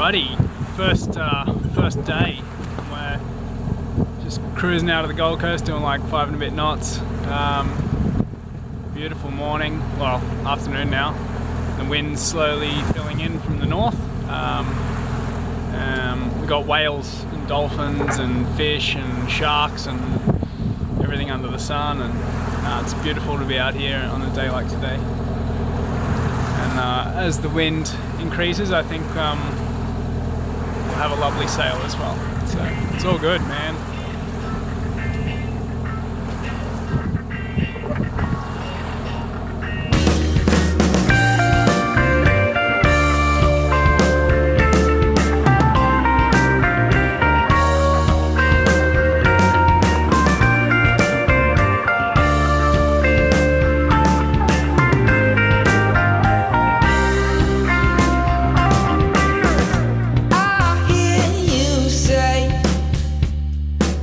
Alrighty, first day. We're just cruising out of the Gold Coast, doing like 5 and a bit knots. Beautiful morning, well, afternoon now. The wind's slowly filling in from the north. We got whales and dolphins and fish and sharks and everything under the sun, and it's beautiful to be out here on a day like today. And as the wind increases, I think we'll have a lovely sail as well. So it's all good, man.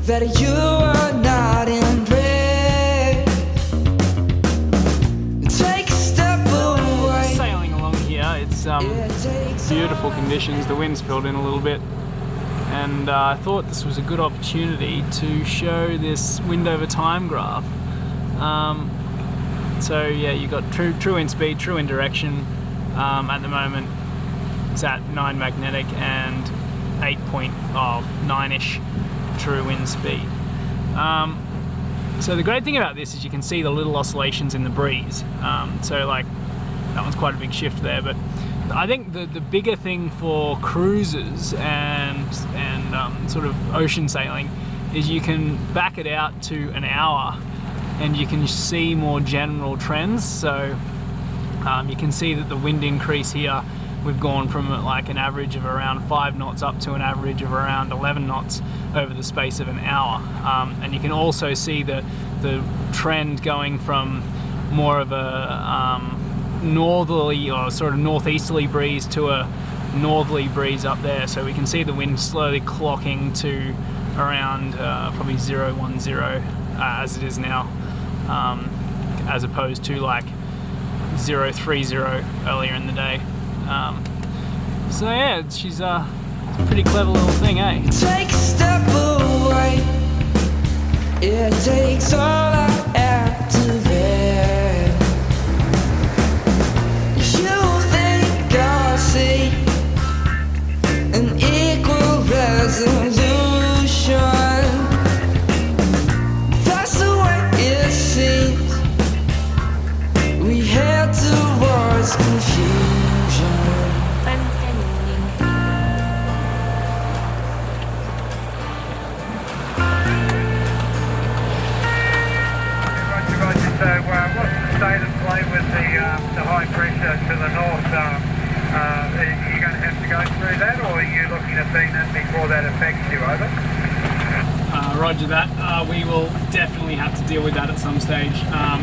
That you are not in dread. Take a step away. Sailing along here, it's beautiful conditions. The wind's filled in a little bit, and I thought this was a good opportunity to show this wind over time graph. So yeah, you got true wind speed, true wind direction. At the moment, it's at 9 magnetic and 9-ish. True wind speed. So the great thing about this is you can see the little oscillations in the breeze. So like that one's quite a big shift there, but I think the bigger thing for cruisers and sort of ocean sailing is you can back it out to an hour and you can see more general trends. So you can see that the wind increase here, we've gone from like an average of around 5 knots up to an average of around 11 knots over the space of an hour. And you can also see the trend going from more of a northerly or sort of northeasterly breeze to a northerly breeze up there. So we can see the wind slowly clocking to around probably 010 as it is now, as opposed to like 030 earlier in the day. So yeah, she's a pretty clever little thing, eh? Take a step away. It takes all I have to bear. You think I'll see an equal resolution? That's the way it seems. We head towards confusion. State of play with the high pressure to the north. Are you going to have to go through that, or are you looking at being in before that affects you? Over. Roger that. We will definitely have to deal with that at some stage.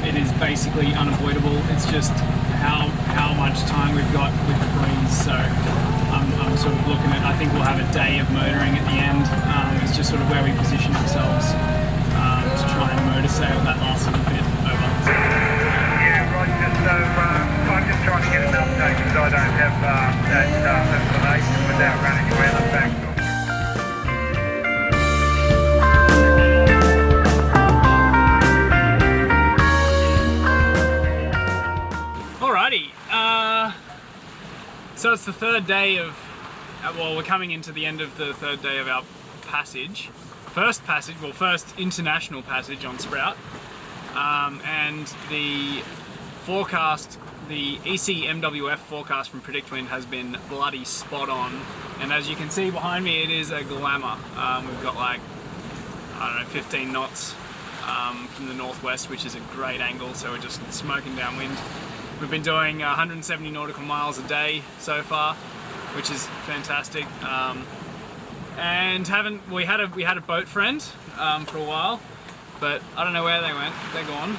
It is basically unavoidable. It's just how much time we've got with the breeze. So I'm sort of looking at, I think we'll have a day of motoring at the end. It's just sort of where we position ourselves to try and motor sail that last little bit over. So I'm just trying to get an update because I don't have that information without running your weather back. Alrighty, so it's the third day of, well, we're coming into the end of the third day of our passage. First international passage on Sprout. And the forecast, the ECMWF forecast from PredictWind has been bloody spot on, and as you can see behind me, it is a glamour. We've got like, I don't know, 15 knots from the northwest, which is a great angle, so we're just smoking downwind. We've been doing 170 nautical miles a day so far, which is fantastic. And we had a boat friend for a while, but I don't know where they went. They're gone.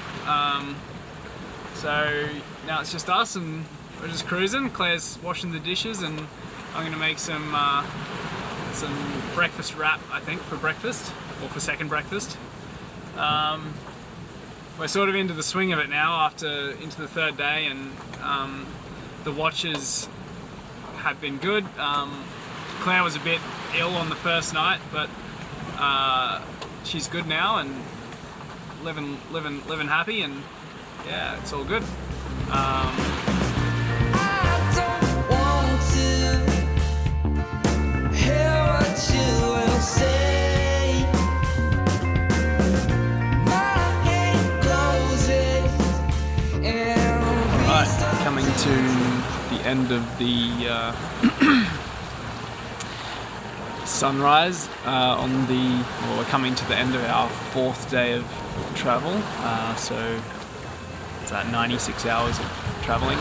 So now it's just us, and we're just cruising. Claire's washing the dishes, and I'm going to make some breakfast wrap, I think, for breakfast, or for second breakfast. We're sort of into the swing of it now, into the third day, and the watches have been good. Claire was a bit ill on the first night, but she's good now and living happy, and yeah, it's all good. I don't want to hear what you will say. My hand closes and Right, coming to the end of the sunrise we're coming to the end of our 4th day of travel, so it's at 96 hours of traveling,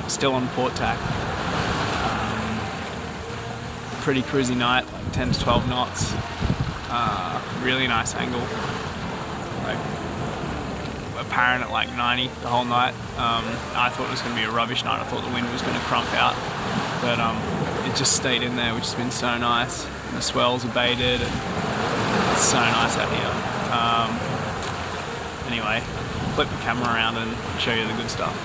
still on port tack. Pretty cruisy night, like 10 to 12 knots, really nice angle, like apparent at like 90 the whole night. I thought it was going to be a rubbish night. I thought the wind was going to crump out, but it just stayed in there, which has been so nice. And the swells abated, and it's so nice out here. Anyway, flip the camera around and show you the good stuff.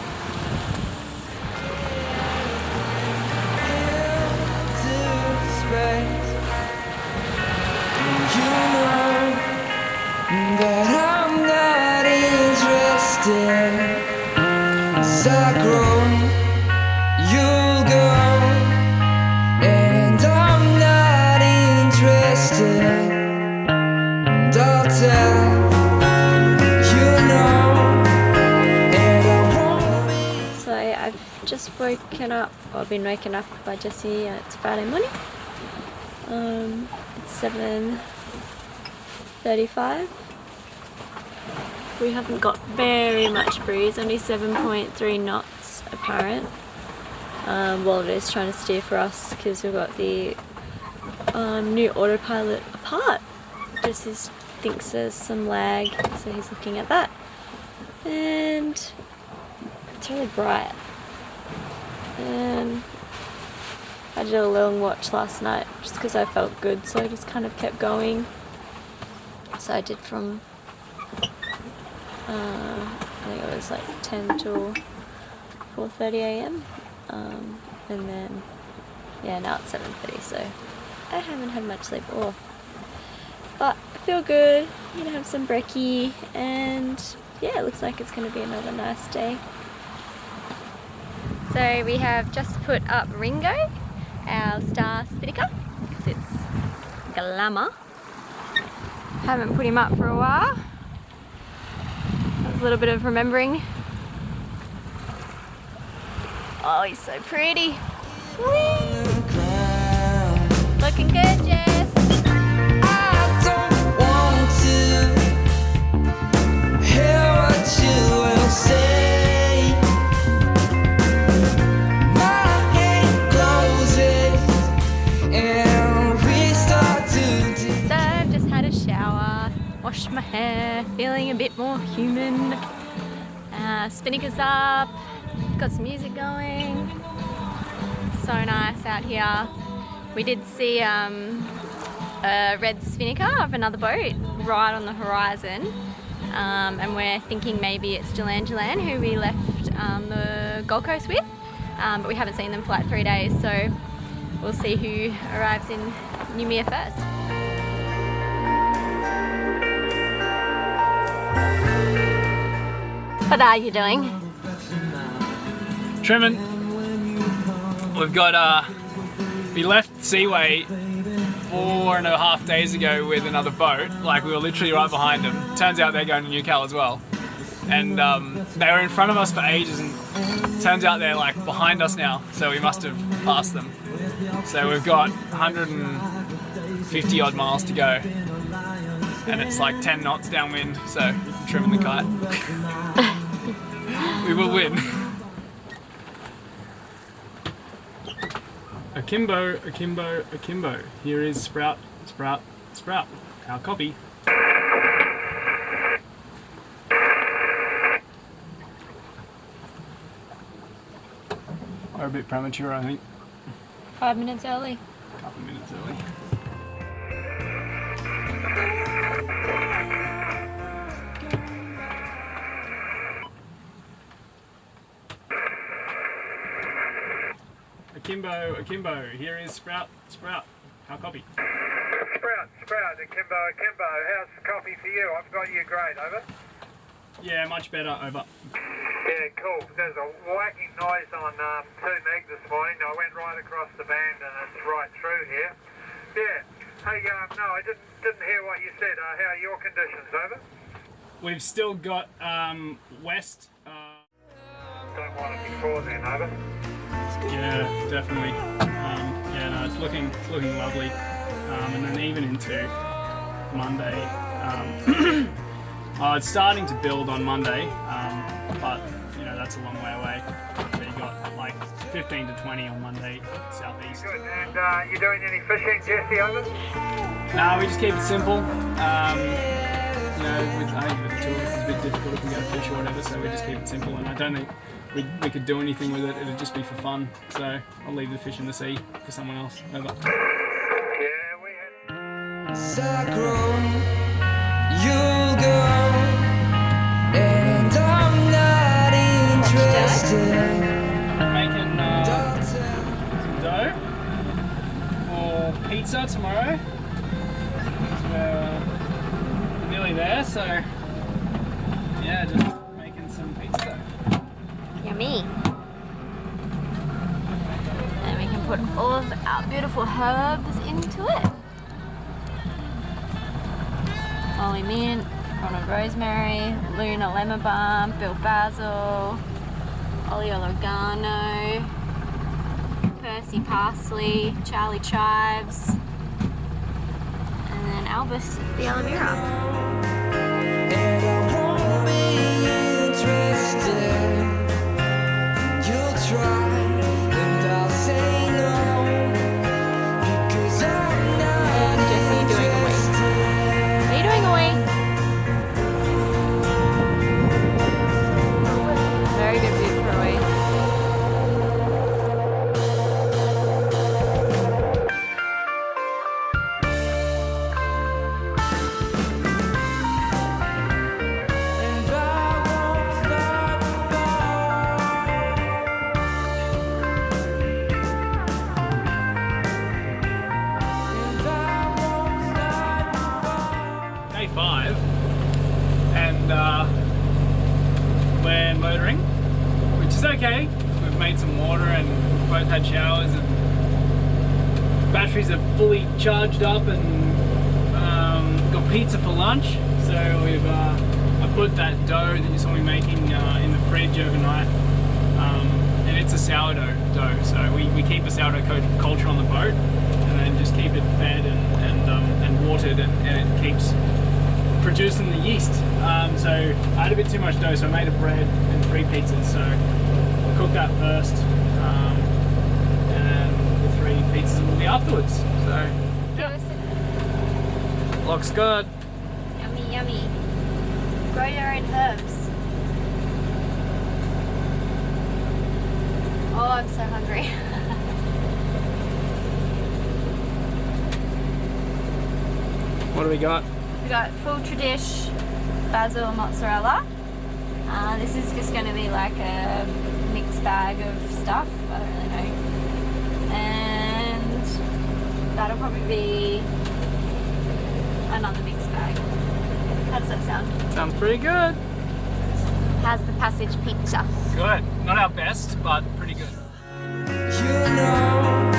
that I'm not interested. As I grow, you'll go, and I'm not interested. And I'll tell you no, and I won't be. So I've just woken up, or been woken up by Jesse. It's Friday morning. It's 7:35. We haven't got very much breeze, only 7.3 knots apparent. Well, it is trying to steer for us because we've got the new autopilot apart. Jesse thinks there's some lag, so he's looking at that. And it's really bright. And I did a long watch last night just because I felt good, so I just kind of kept going. So I did from I think it was like 10 till 4:30 a.m. And then now it's 7:30, so I haven't had much sleep at all. But I feel good. I'm gonna have some brekkie, and yeah, it looks like it's gonna be another nice day. So we have just put up Ringo, our star spinnaker, because it's glamour. Haven't put him up for a while. That was a little bit of remembering. Oh, he's so pretty. Whee! Looking good, Jess. I don't want to hear what you will say. My hand closes and we start to So I've just had a shower, washed my hair, feeling a bit more human. Spinnaker's up, got some music going. So nice out here. We did see a red spinnaker of another boat right on the horizon, and we're thinking maybe it's Jolan, who we left the Gold Coast with, but we haven't seen them for like 3 days, so we'll see who arrives in Noumea first. What are you doing? Trimming. We've got we left Seaway 4.5 days ago with another boat. Like, we were literally right behind them. Turns out they're going to Newcastle as well. And they were in front of us for ages, and turns out they're like behind us now, so we must have passed them. So we've got 150 odd miles to go, and it's like 10 knots downwind, so I'm trimming the kite. We will win. Akimbo, akimbo, akimbo. Here is Sprout, Sprout, Sprout. Our copy. We're a bit premature, I think. 5 minutes early. A couple minutes early. Akimbo, here is Sprout, how copy? Sprout, Akimbo, how's the coffee for you? I've got you great, over. Yeah, much better, over. Yeah, cool. There's a whacking noise on 2 meg this morning. I went right across the band and it's right through here. Yeah. Hey, no, I didn't hear what you said. How are your conditions, over? We've still got west. Don't want it before then, over. Yeah, definitely. Yeah, no, it's looking lovely. And then even into Monday. It's starting to build on Monday, but you know that's a long way away. So you got like 15 to 20 on Monday southeast. Good. And you doing any fishing, Jesse, over? No, we just keep it simple. You know, I think with the two of us it's a bit difficult if we go fish or whatever, so we just keep it simple. And I don't think we could do anything with it. It'd just be for fun. So I'll leave the fish in the sea for someone else. Over. Yeah, we had. As I grow, you'll go, and I'm not interested. Making some dough for pizza tomorrow. So we're nearly there, so yeah, just making some pizza dough. Yummy. And we can put all of our beautiful herbs into it. Holy mint, Ronald rosemary, Luna lemon balm, Spilt basil, oleo oregano, Percy parsley, Charlie chives, and then Albus the aloe vera. And I won't be interested. You'll try, and I'll say no, because I'm not Jesse, doing a week. Are you doing a week? Very good food for a week. And I won't start to and I won't start to Day 5, and we're motoring, which is okay. We've made some water and we've both had showers and batteries are fully charged up, and got pizza for lunch. So we've I put that dough that you saw me making in the fridge overnight, and it's a sourdough dough. So we keep a sourdough culture on the boat, and then just keep it fed and watered, and it keeps producing the yeast. So I had a bit too much dough, so I made a bread and 3 pizzas. So I'll cook that first, and the 3 pizzas will be afterwards. So looks good. Yummy, yummy. Grow your own herbs. Oh, I'm so hungry. What do we got? We got full tradish basil mozzarella. This is just going to be like a mixed bag of stuff. I don't really know. And that'll probably be another mixed bag. How does that sound? Sounds pretty good. How's the passage pizza? Good. Not our best, but pretty good. you know,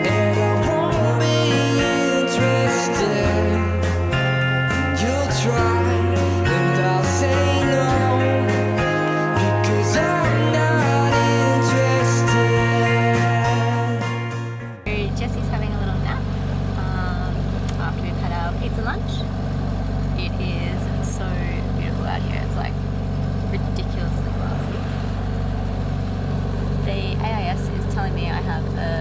and I won't be interested. You'll try, and I'll say no, because I'm not interested. Jesse's having a little nap after we've had our pizza lunch. It is so beautiful out here. It's like ridiculously glassy. The AIS is telling me I have a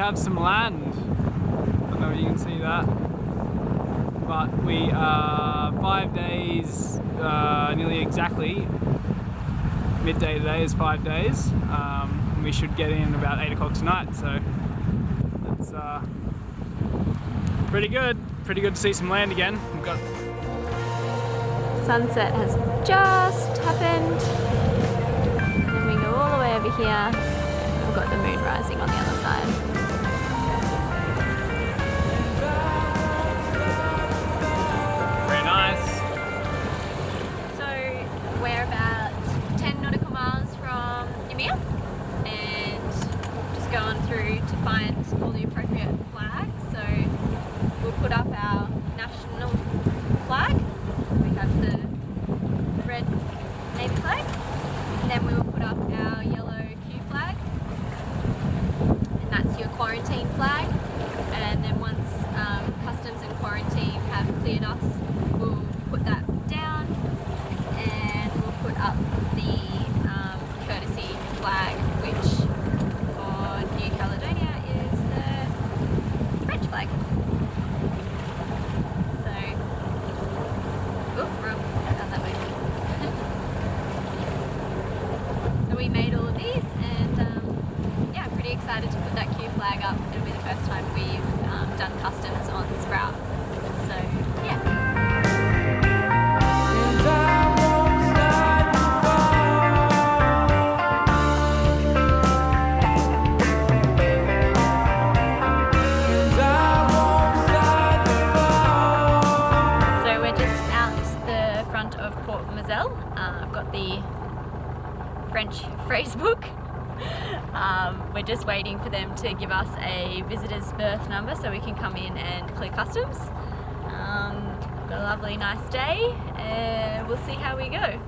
have some land. I don't know if you can see that. But we are 5 days, nearly exactly. Midday today is 5 days. We should get in about 8 o'clock tonight, so that's pretty good. Pretty good to see some land again. We've got Sunset has just happened. Then we go all the way over here. We've got the moon rising on the other side. very nice. So we're about 10 nautical miles from Noumea and just going through to find all the appropriate flags. So we'll put up our national flag. We have the red Navy flag, and then we will put up our yellow Q flag, and that's your quarantine flag. And then once customs and quarantine have cleared us, we'll put that down and we'll put up the courtesy flag, which for New Caledonia is the French flag. So, wrong, down that way. So we made all of these, and yeah, I'm pretty excited to put that Q flag up. It'll be the first time we've done customs on Sprout. So yeah. And I won't start to fall. And I won't start to fall. So we're just out the front of Port Moselle. I've got the French phrase book. We're just waiting for them to give us a visitor's berth number so we can come in and clear customs. Got a lovely nice day, and we'll see how we go.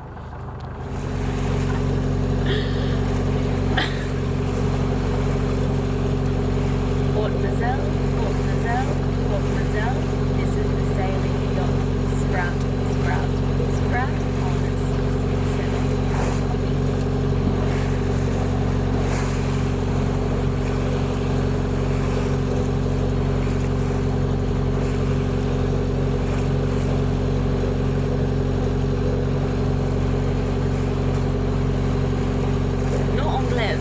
Port Moselle, Port Moselle, Port Moselle. This is the sailing yacht Sprout, Sprout, Sprout on 667. No Anglais.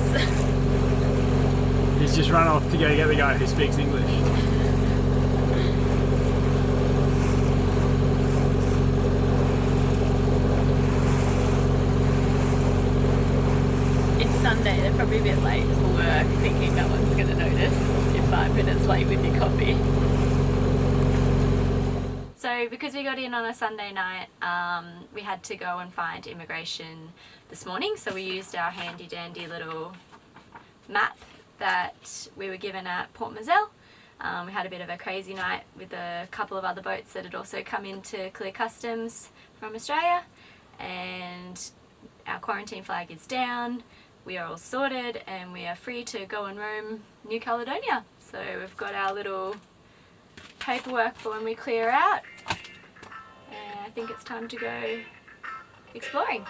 He's just run off to go get the guy who speaks English. It's Sunday, they're probably a bit late for work, thinking no one's going to notice if 5 minutes late with your coffee. So because we got in on a Sunday night, we had to go and find immigration this morning, so we used our handy dandy little map that we were given at Port Moselle. We had a bit of a crazy night with a couple of other boats that had also come in to clear customs from Australia, and our quarantine flag is down. We are all sorted and we are free to go and roam New Caledonia. So we've got our little paperwork for when we clear out, and I think it's time to go exploring.